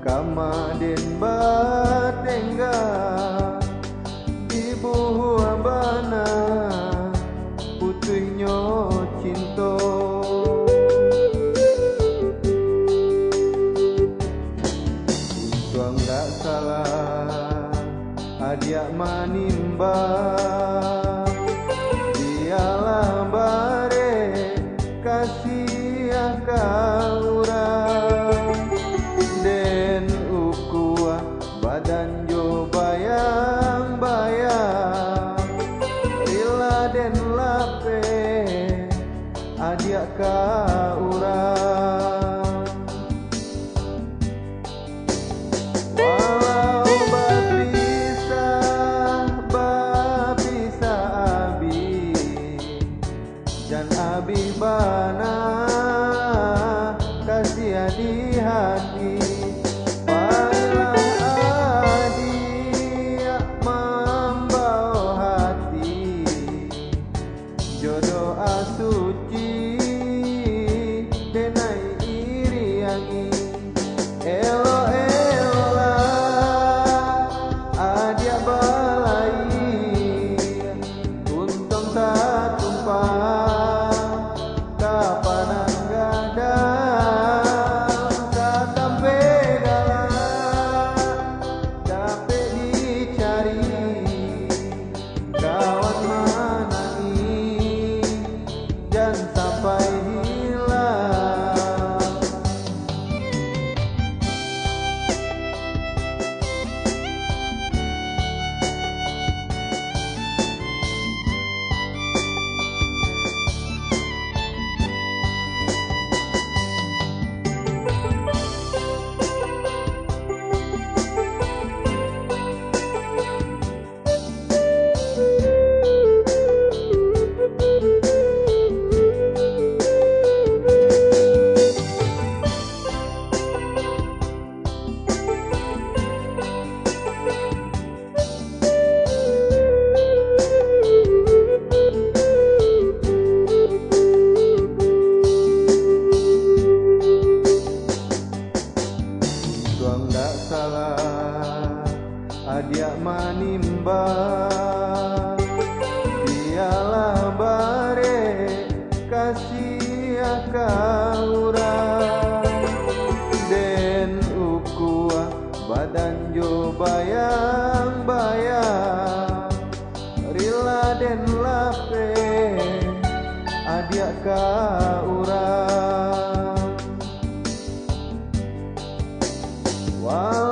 kama den batengga di buah bana putihnya cinta. Untung tak salah adia manimba dialah bare kasih kaurang den ukua badan jo bayang-bayang rila den lape adia kaurang. Walau babisa abi jan abi bana kasih di hati. Jodoh asuci denai iri yangi elo lah adia balai untung tak tumpah kapanan gadang katampe dalam dapat dicari kawan mana dan sampai hilang. Tuang tak salah adia manimba dialah bare kasih kaurang den ukua badan jo bayang-bayang rila den lape adia kaurang. Wow.